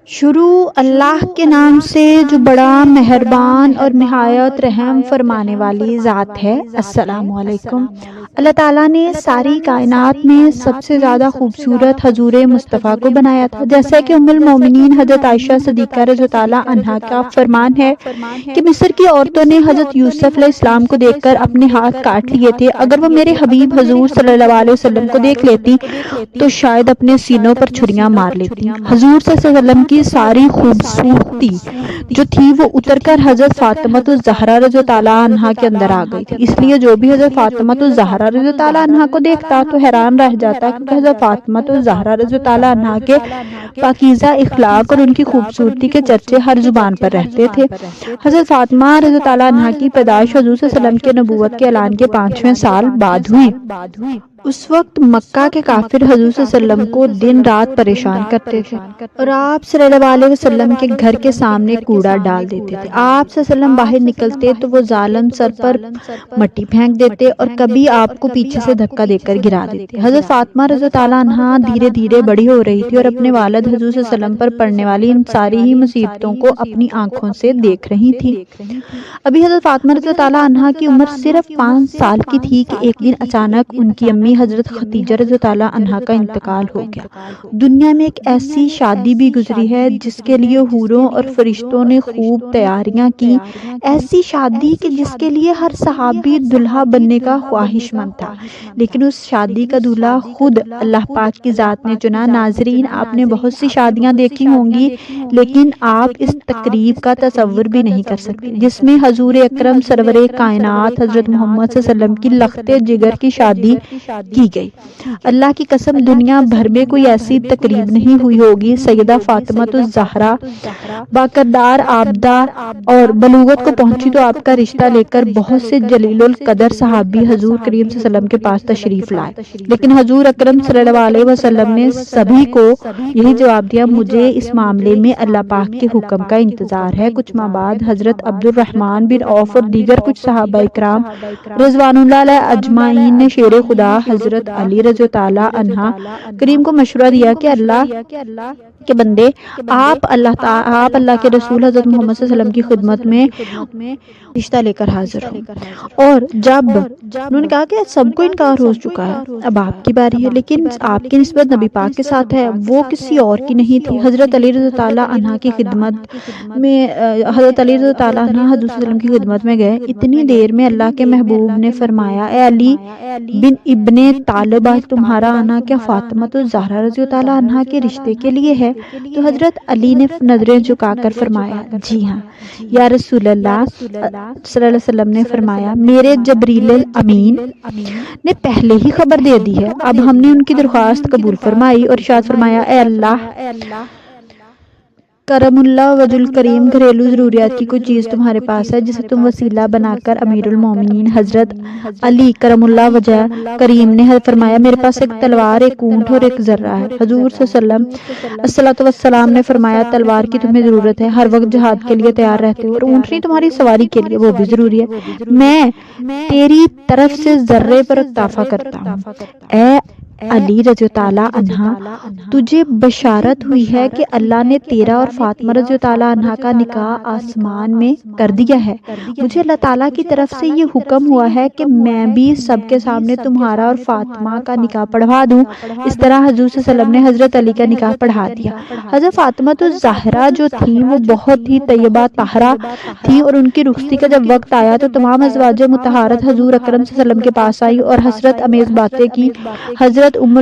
شروع اللہ کے نام سے جو بڑا مہربان اور نہایت رحم فرمانے والی ذات ہے۔ السلام علیکم۔ اللہ تعالیٰ نے ساری کائنات میں سب سے زیادہ خوبصورت حضور مصطفیٰ کو بنایا تھا، جیسا کہ ام المومنین حضرت عائشہ صدیقہ رضی اللہ عنہا کا فرمان ہے کہ مصر کی عورتوں نے حضرت یوسف علیہ السلام کو دیکھ کر اپنے ہاتھ کاٹ لیے تھے۔ اگر وہ میرے حبیب حضور صلی اللہ علیہ وسلم کو دیکھ لیتی تو شاید اپنے سینوں پر چھریاں مار لیتی۔ حضور صلی اللہ علیہ وسلم کی ساری خوبصورتی جو تھی وہ اتر کر حضرت فاطمہ الزہرا رضی اللہ عنہا کے اندر آ گئی تھی، اس لیے جو بھی حضرت فاطمہ الزہرا رضی اللہ عنہا کو دیکھتا تو حیران رہ جاتا، کیونکہ حضرت فاطمہ الزہرا رضی اللہ عنہا کے پاکیزہ اخلاق اور ان کی خوبصورتی کے چرچے ہر زبان پر رہتے تھے۔ حضرت فاطمہ رضی اللہ عنہا کی پیدائش حضور صلی اللہ علیہ وسلم کے نبوت کے اعلان کے 5ویں سال بعد ہوئی۔ اس وقت مکہ کے کافر حضور صلی اللہ علیہ وسلم کو دن رات پریشان کرتے تھے اور آپ صلی اللہ علیہ وسلم کے گھر کے سامنے کوڑا ڈال دیتے تھے۔ آپ صلی اللہ علیہ وسلم باہر نکلتے تو وہ ظالم سر پر مٹی پھینک دیتے اور کبھی آپ کو پیچھے سے دھکا دے کر گرا دیتے۔ حضرت فاطمہ رضی اللہ عنہا دھیرے دھیرے بڑی ہو رہی تھی اور اپنے والد حضور صلی اللہ علیہ وسلم پر پڑنے والی ان ساری ہی مصیبتوں کو اپنی آنکھوں سے دیکھ رہی تھی۔ ابھی حضرت فاطمہ رضی اللہ عنہا کی عمر صرف 5 سال کی تھی کہ ایک دن اچانک ان کی امی حضرت خدیجہ رضی اللہ عنہا کا انتقال ہو گیا۔ دنیا میں ایک ایسی شادی بھی گزری ہے جس کے لیے حوروں اور فرشتوں نے خوب تیاریاں کی، ایسی شادی کہ جس کے لیے ہر صحابی دلہا بننے کا خواہش مند تھا، لیکن اس شادی کا دلہا خود اللہ پاک کی ذات نے چنا۔ ناظرین، آپ نے بہت سی شادیاں دیکھی ہوں گی، لیکن آپ اس تقریب کا تصور بھی نہیں کر سکتے جس میں حضور اکرم سرور کائنات حضرت محمد صلی اللہ علیہ وسلم کی لخت جگر کی شادی کی گئی۔ اللہ کی قسم دنیا بھر میں کوئی ایسی تقریب نہیں ہوئی ہوگی۔ سیدہ فاطمہ الزہرا باکردار عابدہ اور بلوغت کو پہنچی تو آپ کا رشتہ لے کر بہت سے جلیل القدر صحابی حضور کریم صلی اللہ علیہ وسلم کے پاس تشریف لائے، لیکن حضور اکرم صلی اللہ علیہ وسلم نے سبھی کو یہی جواب دیا، مجھے اس معاملے میں اللہ پاک کے حکم کا انتظار ہے۔ کچھ ماہ بعد حضرت عبد الرحمن بن عوف اور دیگر کچھ صحابہ اکرام رضوان اللہ علیہ اجمعین نے شیر خدا حضرت علی رضی اللہ عنہ کریم کو مشورہ دیا کہ اللہ کے بندے، آپ اللہ کے رسول حضرت محمد صلی اللہ علیہ وسلم کی خدمت میں رشتہ لے کر حاضر ہوں۔ اور جب انہوں نے کہا کہ سب کو انکار ہو چکا ہے، اب آپ کی باری ہے، لیکن آپ کی نسبت نبی پاک کے ساتھ ہے، وہ کسی اور کی نہیں تھی۔ حضرت علی رضی اللہ عنہ کی خدمت میں حضرت علی رضی اللہ عنہ حضور صلی اللہ علیہ وسلم کی خدمت میں گئے۔ اتنی دیر میں اللہ کے محبوب نے فرمایا، اے علی بن ابن طالب، تمہارا آنا کیا فاطمہ الزہرا رضی اللہ عنہا کے رشتے کے لیے ہے؟ تو حضرت علی نے نظریں جھکا کر فرمایا، جی ہاں یا رسول اللہ۔ صلی اللہ علیہ وسلم نے فرمایا، میرے جبریل الامین نے پہلے ہی خبر دے دی ہے۔ اب ہم نے ان کی درخواست قبول فرمائی اور ارشاد فرمایا، اے اللہ کرم اللہ وجہ الکریم، گھریلو ضروریات کی کوئی چیز تمہارے پاس ہے جسے تم وسیلہ بنا کر امیر المومنین حضرت علی کرم اللہ وجہ کریم نے فرمایا، میرے پاس ایک تلوار، ایک اونٹ اور ایک ذرہ ہے۔ حضور صلی اللہ علیہ وسلم الصلاۃ والسلام نے فرمایا، تلوار کی تمہیں ضرورت ہے، ہر وقت جہاد کے لیے تیار رہتے ہو، اور اونٹنی تمہاری سواری کے لیے، وہ بھی ضروری ہے۔ میں تیری طرف سے ذرے پر اکتفا کرتا ہوں۔ اے علی رضی اللہ عنہ، تجھے بشارت ہوئی ہے کہ اللہ نے تیرا اور فاطمہ رضی اللہ عنہ کا نکاح آسمان میں کر دیا ہے۔ مجھے اللہ تعالیٰ کی طرف سے یہ حکم ہوا ہے کہ میں بھی سب کے سامنے تمہارا اور فاطمہ کا نکاح پڑھوا دوں۔ اس طرح حضور صلی اللہ علیہ وسلم نے حضرت علی کا نکاح پڑھا دیا۔ حضرت فاطمہ الزہرا جو تھی وہ بہت ہی طیبہ طاہرہ تھی، اور ان کی رخصتی کا جب وقت آیا تو تمام ازواج مطہرات حضور اکرم صلی اللہ علیہ وسلم کے پاس آئی اور حسرت امیز باتیں کی۔ حضرت ام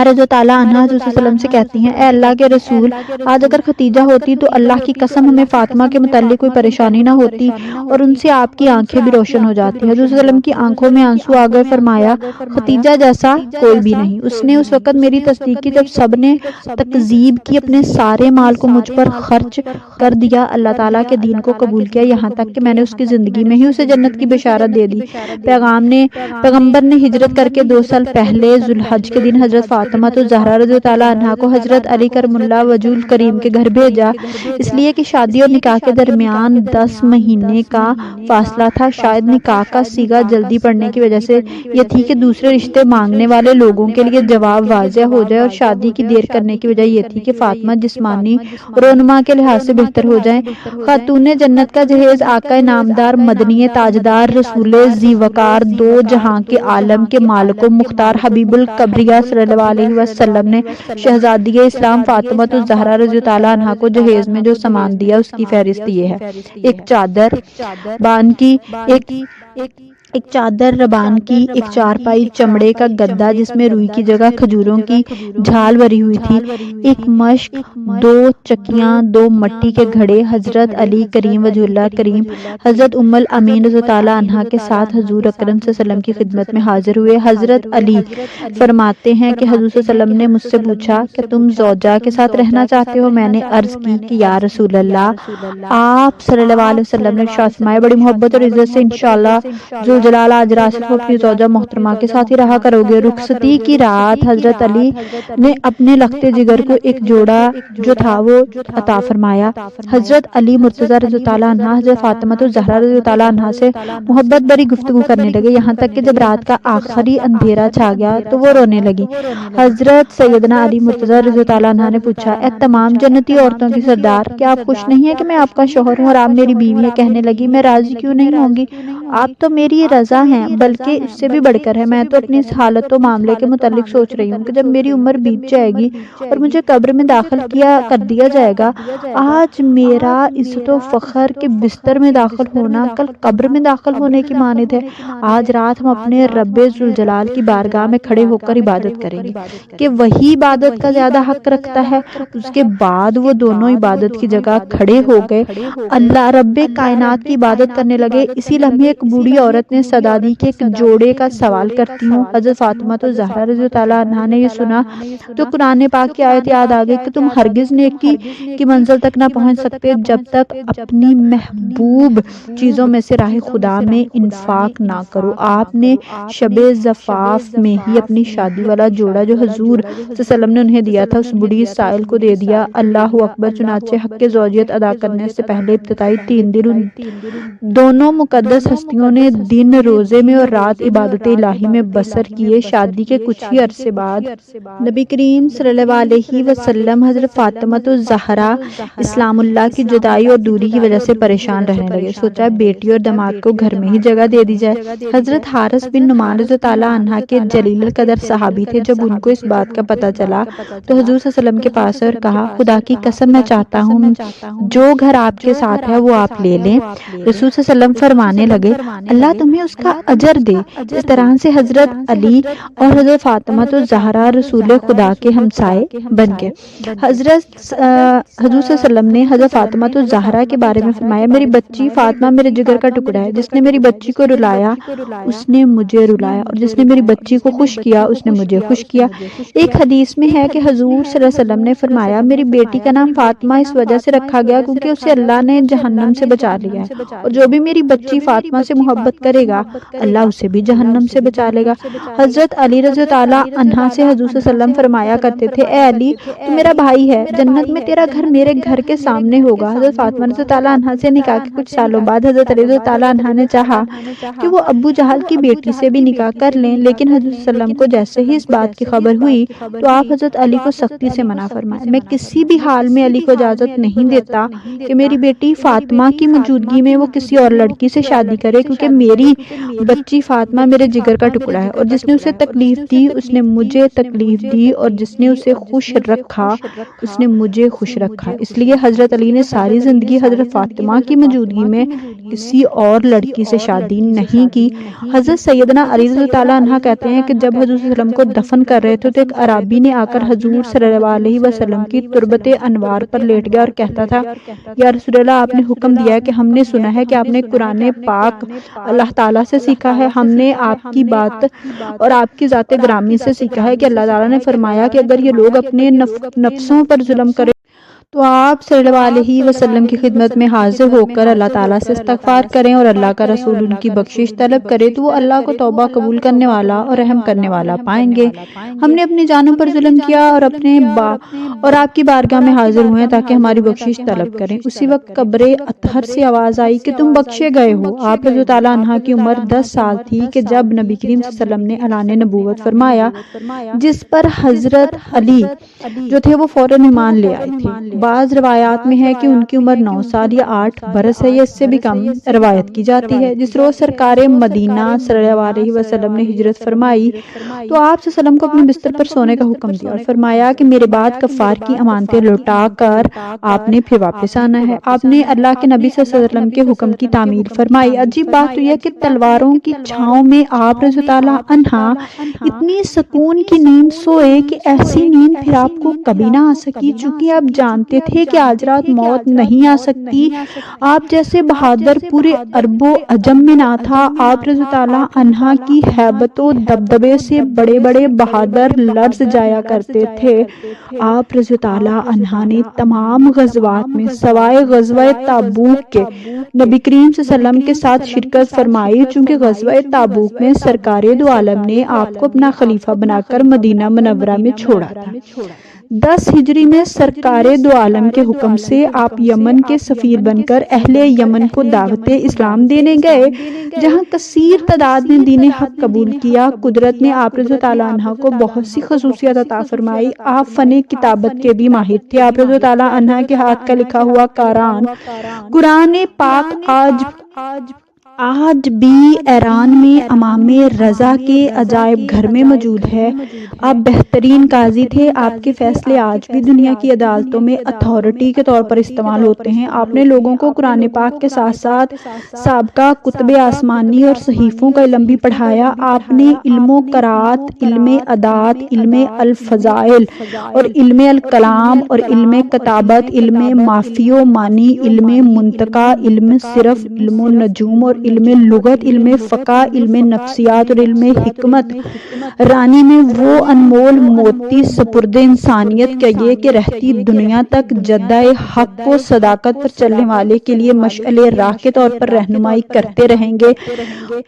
رضی اللہ عنہا حضور صلی اللہ علیہ وسلم سے کہتی ہیں، اے اللہ کے رسول، آج اگر ختیجہ ہوتی تو اللہ کی قسم ہمیں فاطمہ کے متعلق کوئی پریشانی نہ ہوتی اور ان سے آپ کی آنکھیں بھی روشن ہو جاتی۔ حضور صلی اللہ علیہ وسلم کی آنکھوں میں آنسو آ گئے، فرمایا، ختیجہ جیسا کوئی بھی نہیں، اس نے اس وقت میری تصدیق کی جب سب نے تکذیب کی، اپنے سارے مال کو مجھ پر خرچ کر دیا، اللہ تعالیٰ کے دین کو قبول کیا، یہاں تک کہ میں نے اس کی زندگی میں ہی اسے جنت کی بشارت دے دی۔ پیغمبر نے ہجرت کر کے 2 سال پہلے ذوالحج کے دن حضرت فاطمہ الزہرا رضی اللہ تعالیٰ عنہا کو حضرت علی کرم اللہ وجہ الکریم کے گھر بھیجا، اس لیے کہ شادی اور نکاح کے درمیان 10 مہینے کا فاصلہ تھا۔ شاید نکاح کا صیغہ جلدی پڑنے کی وجہ سے یہ تھی کہ دوسرے رشتے مانگنے والے لوگوں کے لیے جواب واضح ہو جائے، اور شادی کی دیر کرنے کی وجہ یہ تھی کہ فاطمہ جسمانی رونما کے لحاظ سے بہتر ہو جائیں۔ خاتون جنت کا جہیز آقا نامدار مدنی تاجدار رسول ذی وقار دو جہاں کے عالم کے مالک و مختار حبیب الکبریہ صلی اللہ علیہ وسلم نے شہزادی اسلام فاطمہ الزہرا رضی اللہ عنہا کو جہیز میں جو سامان دیا اس کی فہرست یہ ہے: ایک چادر ربان کی، ایک چارپائی چمڑے کا گدا جس میں روئی کی جگہ کھجوروں کی جھال بھری ہوئی تھی، ایک مشک، 2 چکیاں، 2 مٹی کے گھڑے۔ حضرت علی کریم وجہ اللہ کریم حضرت ام الامین رضی اللہ عنہا کے ساتھ حضور اکرم صلی اللہ علیہ وسلم کی خدمت میں حاضر ہوئے۔ حضرت علی فرماتے ہیں کہ حضور صلی اللہ علیہ وسلم نے مجھ سے پوچھا کہ تم زوجہ کے ساتھ رہنا چاہتے ہو؟ میں نے عرض کی کہ یا رسول اللہ۔ آپ صلی اللہ علیہ وسلم نے ارشاد فرمایا بڑی محبت اور عزت سے انشاءاللہ ذوالجلال آج رات سے اپنی زوجہ محترمہ کے ساتھ ہی رہا کرو گے۔ رخصتی کی رات حضرت علی نے اپنے لختے جگر کو ایک جوڑا جو تھا وہ عطا فرمایا۔ حضرت علی مرتضی رضی اللہ عنہ حضرت فاطمہ الزہرا رضی اللہ عنہا سے محبت بری گفتگو کرنے لگے، یہاں تک کہ جب رات کا آخری اندھیرا چھا گیا تو وہ رونے لگی۔ حضرت سیدنا علی مرتضی رضی اللہ عنہ نے پوچھا، اے تمام جنتی عورتوں کی سردار، کیا آپ خوش نہیں ہیں کہ میں آپ کا شوہر ہوں اور آپ میری بیوی ہیں؟ کہنے لگی، میں راضی کیوں نہیں ہوں گی، آپ تو میری رضا ہیں، بلکہ اس سے بھی بڑھ کر ہے۔ میں تو اپنی اس حالت و معاملے کے متعلق سوچ رہی ہوں کہ جب میری عمر بیت جائے گی اور مجھے قبر میں داخل کر دیا جائے گا، آج میرا عزت و فخر کے بستر میں داخل ہونا کل قبر میں داخل ہونے کی مانند ہے۔ آج رات ہم اپنے رب ذوالجلال کی بارگاہ میں کھڑے ہو کر عبادت کریں گے کہ وہی عبادت کا زیادہ حق رکھتا ہے۔ اس کے بعد وہ دونوں عبادت کی جگہ کھڑے ہو گئے، اللہ رب کائنات کی عبادت کرنے لگے۔ اسی لمحے ایک بوڑھی عورت نے صدا دی کہ ایک جوڑے کا سوال کرتی ہوں۔ حضرت فاطمہ الزہرا رضی اللہ عنہا نے یہ سنا تو قرآن پاک کی آیت یاد آ گئی کہ تم ہرگز نیکی کی منزل تک نہ پہنچ سکتے جب تک اپنی محبوب چیزوں میں سے راہ خدا میں انفاق نہ کرو۔ آپ نے شب زفاف میں ہی اپنی شادی والا جوڑا جو حضور صلی اللہ علیہ وسلم نے انہیں دیا تھا اس بوڑھی سائل کو دے دیا۔ اللہ اکبر۔ چنانچہ حق زوجیت ادا کرنے سے پہلے ابتدائی 3 دن دونوں مقدس ہستیوں نے دن روزے میں اور رات عبادت الہی میں بسر کیے۔ شادی کے کچھ ہی عرصے بعد نبی کریم صلی اللہ علیہ وسلم حضرت فاطمہ الزہرا اسلام اللہ کی جدائی اور دوری کی وجہ سے پریشان رہنے لگے۔ سوچا بیٹی اور داماد کو گھر میں ہی جگہ دے دی جائے۔ حضرت حارث بن نعمان رضی اللہ عنہ کے جلیل القدر صحابی تھے۔ جب ان کو اس بات کا پتہ چلا تو حضور صلی اللہ علیہ وسلم کے پاس اور کہا، خدا کی قسم میں چاہتا ہوں جو گھر آپ کے ساتھ ہے وہ آپ لے لیں۔ رسول صلی اللہ علیہ وسلم فرمانے لگے، اللہ تمہیں اس کا اجر دے۔ اس طرح سے حضرت علی اور حضرت فاطمہ الزہرا رسول خدا کے ہمسائے بن گئے۔ حضور صلی اللہ علیہ وسلم نے حضرت فاطمہ الزہرا کے بارے میں فرمایا، میری بچی فاطمہ میرے جگر کا ٹکڑا ہے، جس نے میری بچی کو رلایا اس نے مجھے رلایا، اور جس نے میری بچی کو خوش کیا اس نے مجھے خوش کیا۔ ایک حدیث میں ہے کہ حضور صلی اللہ علیہ وسلم نے فرمایا، میری بیٹی کا نام فاطمہ اس وجہ سے رکھا گیا کیونکہ اسے اللہ نے جہنم سے بچا لیا ہے، اور جو بھی میری بچی فاطمہ سے محبت کرے گا اللہ اسے بھی جہنم سے بچا لے گا۔ حضرت علی رضی اللہ عنہ سے حضور صلی اللہ علیہ وسلم فرمایا کرتے تھے، اے علی تو میرا بھائی ہے، جنت میں تیرا گھر میرے گھر کے سامنے ہوگا۔ حضرت فاطمہ رضی اللہ عنہ سے نکاح کے کچھ سالوں بعد حضرت علی رضی اللہ عنہ نے چاہا کہ وہ ابو جہل کی بیٹی سے بھی نکاح کر لیں، لیکن حضرت صلی اللہ علیہ وسلم کو جیسے ہی اس بات کی خبر ہوئی تو آپ حضرت علی کو سختی سے منع فرمائے، میں کسی بھی حال میں علی کو اجازت نہیں دیتا کہ میری بیٹی فاطمہ کی موجودگی میں وہ کسی اور لڑکی سے شادی کرے، کیونکہ میری بچی فاطمہ میرے جگر کا ٹکڑا ہے، اور جس نے اسے تکلیف دی اس نے مجھے تکلیف دی، اور جس نے اسے خوش رکھا اس نے مجھے خوش رکھا۔ اس لیے حضرت علی نے ساری زندگی حضرت فاطمہ کی موجودگی میں کسی اور لڑکی سے شادی نہیں کی۔ حضرت سیدنا علی رضی اللہ عنہ کہتے ہیں کہ جب حضور صلی اللہ علیہ وسلم کو دفن کر رہے تھے تو ایک عرابی نے آ کر حضور صلی اللہ علیہ وسلم کی تربت انوار پر لیٹ گیا اور کہتا تھا، یا رسول اللہ آپ نے حکم دیا ہے کہ ہم نے سنا ہے کہ آپ نے قرآن پاک اللہ تعالیٰ سے سیکھا ہے، ہم نے آپ کی بات اور آپ کی ذات گرامی سے سیکھا ہے کہ اللہ تعالیٰ نے فرمایا کہ اگر یہ لوگ اپنے نفسوں پر ظلم کریں تو آپ صلی اللہ علیہ وسلم کی خدمت میں حاضر ہو کر اللہ تعالیٰ سے استغفار کریں اور اللہ کا رسول ان کی بخشش طلب کرے تو وہ اللہ کو توبہ قبول کرنے والا اور رحم کرنے والا پائیں گے۔ ہم نے اپنی جانوں پر ظلم کیا اور اور آپ کی بارگاہ میں حاضر ہوئے تاکہ ہماری بخشش طلب کریں۔ اسی وقت قبر اطہر سے آواز آئی کہ تم بخشے گئے ہو۔ آپ رضی اللہ عنہ کی عمر 10 سال تھی کہ جب نبی کریم صلی اللہ علیہ وسلم نے اعلان نبوت فرمایا، جس پر حضرت علی جو تھے وہ فوراً ایمان لے آئے تھے۔ بعض روایات میں ہے کہ ان کی عمر 9 سال یا 8 برس ہے یا اس سے بھی کم روایت کی جاتی ہے۔ جس روز سرکار مدینہ صلی اللہ علیہ وسلم نے ہجرت فرمائی تو آپ صلی اللہ علیہ وسلم کو اپنے بستر پر سونے کا حکم دیا اور فرمایا کہ میرے بعد کفار کی امانتیں لوٹا کر آپ نے پھر واپس آنا ہے۔ آپ نے اللہ کے نبی صلی اللہ علیہ وسلم کے حکم کی تعمیر فرمائی۔ عجیب بات تو یہ کہ تلواروں کی چھاؤں میں آپ رضی اللہ عنہ اتنی سکون کی نیند سوئے کہ ایسی نیند پھر آپ کو کبھی نہ آ سکی، چونکہ آپ جانتے تھے کہ آج رات موت نہیں آ سکتی۔ آپ جیسے بہادر پورے عرب و عجم میں نہ تھا۔ آپ رضی اللہ عنہ کی ہیبت و دبدبے سے بڑے بڑے بہادر لرز جایا کرتے تھے۔ آپ رضی اللہ عنہ نے تمام غزوات میں سوائے غزوہ تبوک کے نبی کریم صلی اللہ علیہ وسلم کے ساتھ شرکت فرمائی، چونکہ غزوہ تبوک میں سرکار دو عالم نے آپ کو اپنا خلیفہ بنا کر مدینہ منورہ میں چھوڑا تھا۔ 10 ہجری میں سرکار دو عالم کے حکم سے آپ یمن کے سفیر بن کر اہل یمن کو دعوت اسلام دینے گئے، جہاں کثیر تعداد نے دین حق قبول کیا۔ قدرت نے آپ رضی اللہ عنہ کو بہت سی خصوصیات عطا فرمائی۔ آپ فن کتابت کے بھی ماہر تھے۔ آپ رضی اللہ عنہ کے ہاتھ کا لکھا ہوا قرآن پاک آج بھی ایران میں امام رضا کے عجائب گھر میں موجود ہے۔ آپ بہترین قاضی تھے۔ آپ کے فیصلے آج بھی دنیا کی عدالتوں میں اتھارٹی کے طور پر استعمال ہوتے ہیں۔ آپ نے لوگوں کو قرآن پاک کے ساتھ ساتھ سابقہ کتب آسمانی اور صحیفوں کا علم بھی پڑھایا۔ آپ نے علم و قرات، علم ادات، علم الفضائل اور علم الکلام اور علم کتابت، علم مافی و مانی، علم منطقہ، علم صرف، علم النجوم اور علم لغت، علم فقہ، علم نفسیات اور علم حکمت رانی میں وہ انمول موتی سپرد انسانیت کیے کہ رہتی دنیا تک جدہ حق و صداقت پر چلنے والے کے لیے مشعل راہ کے طور پر رہنمائی کرتے رہیں گے۔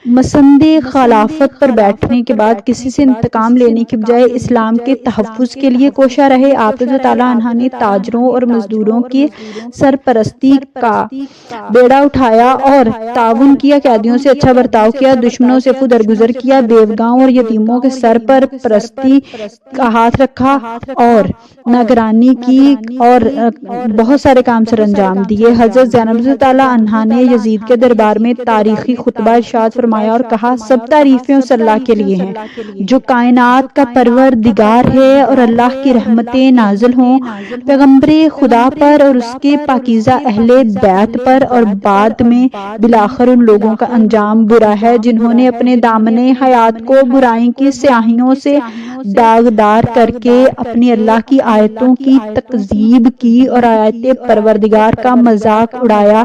مسند خلافت پر بیٹھنے کے بعد کسی سے انتقام لینے کی بجائے اسلام کے تحفظ کے لیے کوشاں رہے۔ آپ رضی اللہ عنہ نے تاجروں اور مزدوروں کی سرپرستی کا بیڑا اٹھایا اور تعاون کیا، قیدیوں سے اچھا برتاؤ کیا، دشمنوں سے درگزر کیا، بیوگاؤں اور یتیموں کے سر پر پرستی کا ہاتھ رکھا اور نگرانی کی اور بہت سارے کام سر انجام دیے۔ حضرت زینب رضی اللہ عنہا نے یزید کے دربار میں تاریخی خطبہ ارشاد فرمایا اور کہا، سب تعریفیں اس اللہ کے لیے ہیں جو کائنات کا پروردگار ہے، اور اللہ کی رحمتیں نازل ہوں پیغمبر خدا پر اور اس کے پاکیزہ اہل بیت پر، اور بعد میں بالآخر ان لوگوں کا انجام برا ہے جنہوں نے اپنے دامن حیات کو برائی کی سیاہیوں سے داغدار کر کے اپنی اللہ کی آیتوں کی تکذیب کی اور آیت پروردگار کا مذاق اڑایا۔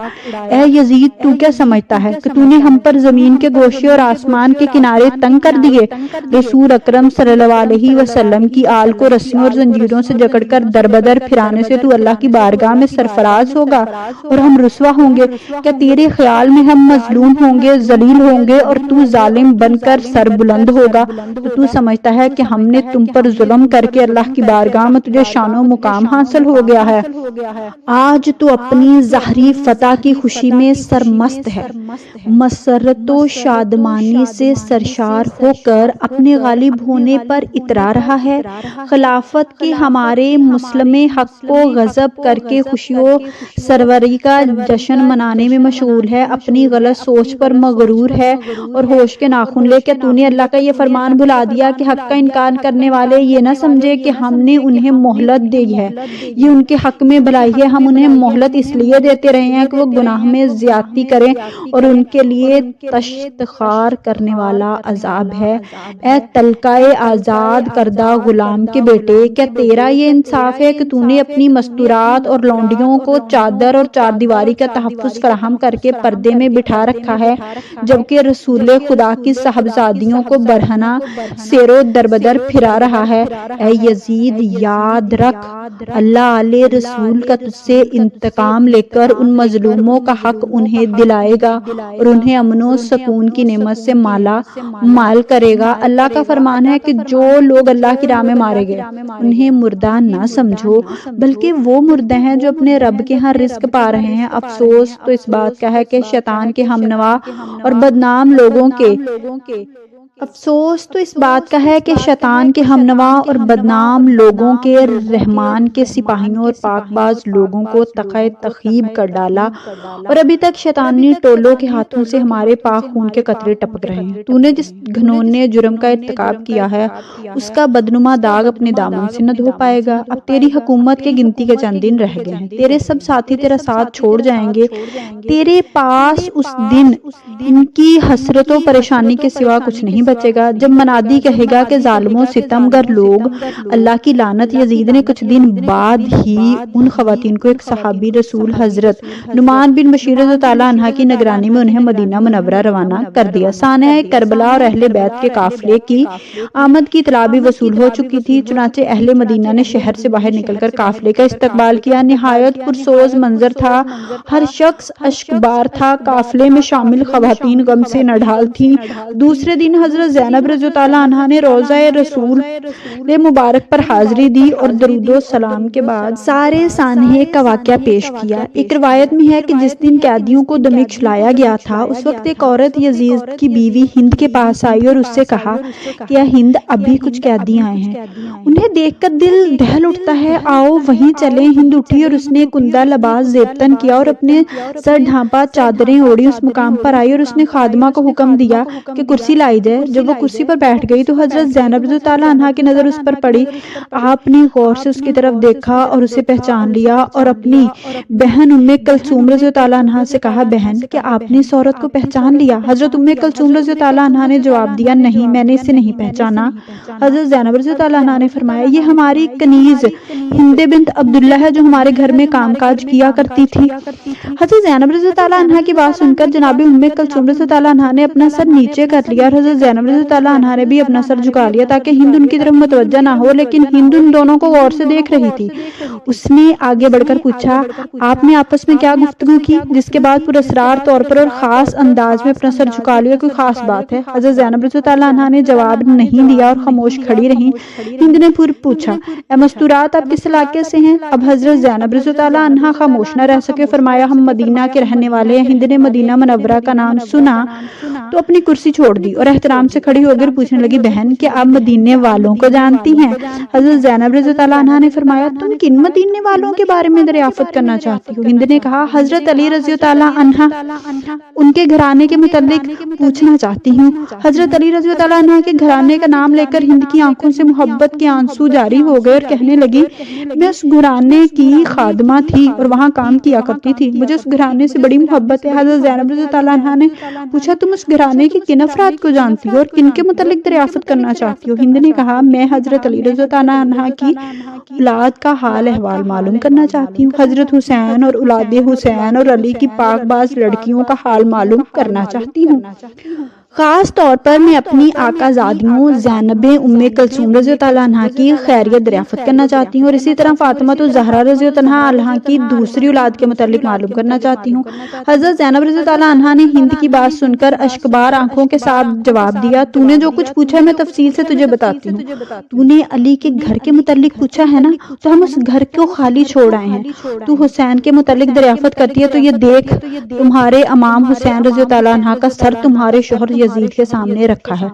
اے یزید، تو کیا سمجھتا ہے کہ تو نے ہم پر زمین کے گوشے اور آسمان کے کنارے تنگ کر دیے؟ رسول اکرم صلی اللہ علیہ وسلم کی آل کو رسیوں اور زنجیروں سے جکڑ کر دربدر پھرانے سے تو اللہ کی بارگاہ میں سرفراز ہوگا اور ہم رسوا ہوں گے۔ کیا تیرے خیال میں ہم مظلوم ہوں گے، ذلیل ہوں گے اور تو ظالم بن کر سر بلند ہوگا؟ تو سمجھتا ہے کہ ہم نے تم پر ظلم کر کے اللہ کی بارگاہ میں تجھے شان و مقام حاصل ہو گیا ہے؟ آج تو اپنی ظاہری فتح کی خوشی میں سرمست ہے، مسرت و شادمانی سے سرشار ہو کر اپنے غالب ہونے پر اترا رہا ہے۔ خلافت کے ہمارے مسلم حق کو غضب کر کے خوشی و سروری کا جشن منانے میں مشغول ہے، اپنی غلط سوچ پر مغرور ہے اور ہوش کے ناخن لے۔ کیا تو نے اللہ کا یہ فرمان بھلا دیا کہ حق کا انکار کرنے والے یہ نہ سمجھے کہ ہم نے انہیں مہلت دی ہے، یہ ان کے حق میں بھلائی ہے؟ ہم انہیں مہلت اس لیے دیتے رہے ہیں کہ وہ گناہ میں زیادتی کریں اور ان کے لیے تشتخار کرنے والا عذاب ہے۔ اے طلقۂ آزاد کردہ غلام کے بیٹے، کیا تیرا یہ انصاف ہے کہ تو نے اپنی مستورات اور لونڈیوں کو چادر اور چار دیواری کا تحفظ فراہم کر کے پردے میں بٹھا رکھا ہے، جبکہ رسول خدا کی صاحبزادیوں کو برہنہ سیر و دربدر پھرا رہا ہے۔ اے یزید، یاد رکھ، اللہ علیہ رسول کا تجھ سے انتقام لے کر ان مظلوموں کا حق انہیں دلائے گا اور انہیں امن و سکون کی نعمت سے مالا مال کرے گا۔ اللہ کا فرمان ہے کہ جو لوگ اللہ کی راہ میں مارے گئے انہیں مردہ نہ سمجھو، بلکہ وہ مردے ہیں جو اپنے رب کے ہاں رزق پا رہے ہیں۔ افسوس تو اس بات کا ہے کہ شیطان کے ہمنوا اور بدنام لوگوں کے رحمان کے سپاہیوں اور پاک باز لوگوں کو تقے تخیب کر ڈالا، اور ابھی تک شیطانی ٹولوں کے ہاتھوں سے ہمارے پاک خون کے قطرے ٹپک رہے ہیں۔ تو نے جس گھنونے جرم کا ارتکاب کیا ہے اس کا بدنما داغ اپنے دامن سے نہ دھو پائے گا۔ اب تیری حکومت کے گنتی کے چند دن رہ گئے ہیں، تیرے سب ساتھی تیرا ساتھ چھوڑ جائیں گے، تیرے پاس اس دن ان کی حسرت و پریشانی کے سوا کچھ نہیں بچے گا، جب منادی کہے گا کہ ظالموں ستمگر لوگ، اللہ کی لعنت۔ یزید نے کچھ دن بعد ہی ان خواتین کو ایک صحابی رسول حضرت نعمان بن بشیر رضی اللہ عنہ کی نگرانی میں انہیں مدینہ منورہ روانہ کر دیا۔ سانحہ کربلا اور اہل بیت کے قافلے کی آمد کی اطلاع بھی وصول ہو چکی تھی، چنانچہ اہل مدینہ نے شہر سے باہر نکل کر قافلے کا استقبال کیا۔ نہایت پرسوز منظر تھا، ہر شخص اشکبار تھا، قافلے میں شامل خواتین غم سے نڈھال تھیں۔ دوسرے دن حضرت زینب رضی اللہ عنہا نے روضہ رسول مبارک پر حاضری دی اور درود و سلام کے بعد سارے سانحے کا واقعہ پیش کیا۔ ایک روایت میں ہے کہ جس دن قیدیوں کو دمشق لایا گیا تھا، اس وقت ایک عورت یزید کی بیوی ہند کے پاس آئی اور اس سے کہا کہ ہند، ابھی کچھ قیدی آئے ہیں، انہیں دیکھ کر دل دہل اٹھتا ہے، آؤ وہیں چلیں۔ ہند اٹھی اور اس نے کندہ لباس زیبتن کیا اور اپنے سر ڈھانپا، چادریں اوڑھی، اس مقام پر آئی اور اس نے خادمہ کو حکم دیا کہ کرسی لائی جائے۔ جب وہ کرسی پر بیٹھ گئی تو حضرت زینب رضی اللہ عنہا کی نظر اس پر پڑی۔ آپ نے غور سے اس کی طرف دیکھا اور اسے پہچان لیا اور اپنی بہن ام کلثوم رضی اللہ عنہا سے کہا، بہن، کیا آپ نے اس عورت کو پہچان لیا؟ حضرت ام کلثوم رضی اللہ عنہا نے جواب دیا، نہیں، میں نے اسے نہیں پہچانا۔ حضرت زینب رضی اللہ عنہا نے فرمایا، یہ ہماری کنیز ہند بنت عبداللہ ہے جو ہمارے گھر میں کام کاج کیا کرتی تھی۔ حضرت زینب رضی اللہ عنہا کی بات سن کر جناب ام کلثوم رضی اللہ عنہا نے اپنا سر نیچے کر لیا اور حضرت زینب رضی اللہ عنہا نے بھی اپنا سر جھکا لیا تاکہ ہند ان کی طرف متوجہ نہ ہو، لیکن ہند ان دونوں کو غور سے دیکھ رہی تھی۔ اس نے آگے بڑھ کر پوچھا، آپ نے آپس میں کیا گفتگو کی؟ جس کے بعد پراسرار طور پر اور خاص انداز میں اپنا سر جھکا لیا، کوئی خاص بات ہے؟ حضرت زینب رضی اللہ عنہا نے جواب نہیں دیا اور خاموش کھڑی رہیں۔ ہند نے پھر پوچھا، اے مستورات، آپ کس علاقے سے ہیں؟ اب حضرت زینب رضی اللہ عنہا خاموش نہ رہ سکے، فرمایا، ہم مدینہ کے رہنے والے ہیں۔ ہند نے مدینہ منورہ کا نام سنا تو اپنی کرسی چھوڑ دی اور احترام سے کھڑی ہو کر پوچھنے لگی، بہن، کیا آپ مدینے والوں کو جانتی ہیں؟ حضرت زینب رضی اللہ عنہا نے فرمایا، تم کن مدینے والوں کے بارے میں دریافت کرنا چاہتی ہو؟ ہند نے کہا، حضرت علی رضی اللہ عنہ، ان کے گھرانے کے متعلق پوچھنا چاہتی ہوں۔ حضرت علی رضی اللہ عنہ کے گھرانے کا نام لے کر ہند کی آنکھوں سے محبت کے آنسو جاری ہو گئے اور کہنے لگی، میں اس گھرانے کی خادمہ تھی اور وہاں کام کیا کرتی تھی، مجھے اس گھرانے سے بڑی محبت ہے۔ حضرت زینب رضی اللہ عنہ نے پوچھا، تم اس گھرانے کی کن افراد کو جانتی ہو اور کن کے متعلق دریافت کرنا چاہتی ہو؟ ہند نے کہا، میں حضرت علی رضی اللہ عنہ کی اولاد کا حال احوال معلوم کرنا چاہتی ہوں، حضرت حسین اور اولاد حسین اور علی کی پاک باز لڑکیوں کا حال معلوم کرنا چاہتی ہوں۔ خاص طور پر میں اپنی آقا زادیوں زینب ام کلثوم رضی اللہ عنہا کی خیریت دریافت کرنا چاہتی ہوں اور اسی طرح فاطمہ الزہرا رضی اللہ عنہا کی دوسری اولاد کے متعلق معلوم کرنا چاہتی ہوں۔ حضرت زینب رضی اللہ عنہا نے ہند کی بات سن کر اشکبار آنکھوں کے ساتھ جواب دیا، تو نے جو کچھ پوچھا ہے میں تفصیل سے تجھے بتاتی ہوں۔ تو نے علی کے گھر کے متعلق پوچھا ہے نا، تو ہم اس گھر کو خالی چھوڑ آئے ہیں۔ تو حسین کے متعلق دریافت کرتی ہے تو یہ دیکھ، تمہارے امام حسین رضی اللہ عنہ کا سر تمہارے شوہر یزید کے سامنے رکھا ہے۔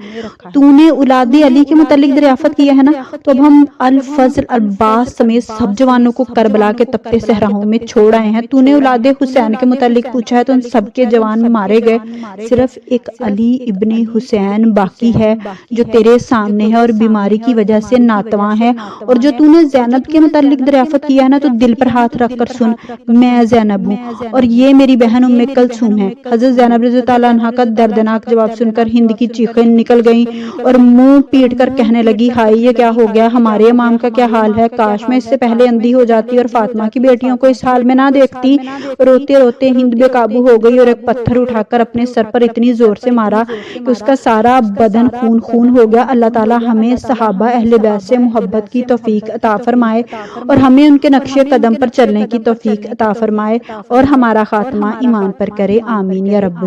تو نے اولاد علی کے متعلق دریافت کیا ہے نا، تو اب ہم الفضل، عباس سمیت سب جوانوں کو کربلا کے تپتے صحراؤں میں چھوڑ آئے ہیں۔ تو نے اولاد حسین کے متعلق پوچھا ہے تو ان سب کے جوان مارے گئے، صرف ایک علی ابن حسین باقی ہے جو تیرے سامنے ہے اور بیماری کی وجہ سے ناتواں ہے۔ اور جو تو نے زینب کے متعلق دریافت کیا ہے نا، تو دل پر ہاتھ رکھ کر سن، میں زینب ہوں اور یہ میری بہن ام کلثوم ہے۔ حضرت زینب رضی اللہ عنہا کا دردناک جواب سن کر ہند کی چیخیں نکل گئیں اور منہ پیٹ کر کہنے لگی، ہائے یہ کیا ہو گیا، ہمارے امام کا کیا حال ہے، کاش میں اس سے پہلے اندھی ہو جاتی اور فاطمہ کی بیٹیوں کو اس حال میں نہ دیکھتی۔ روتے روتے ہند بے قابو ہو گئی اور ایک پتھر اٹھا کر اپنے سر پر اتنی زور سے مارا کہ اس کا سارا بدن خون خون ہو گیا۔ اللہ تعالی ہمیں صحابہ اہل بیت سے محبت کی توفیق عطا فرمائے اور ہمیں ان کے نقش قدم پر چلنے کی توفیق عطا فرمائے اور ہمارا خاتمہ ایمان پر کرے، آمین یا رب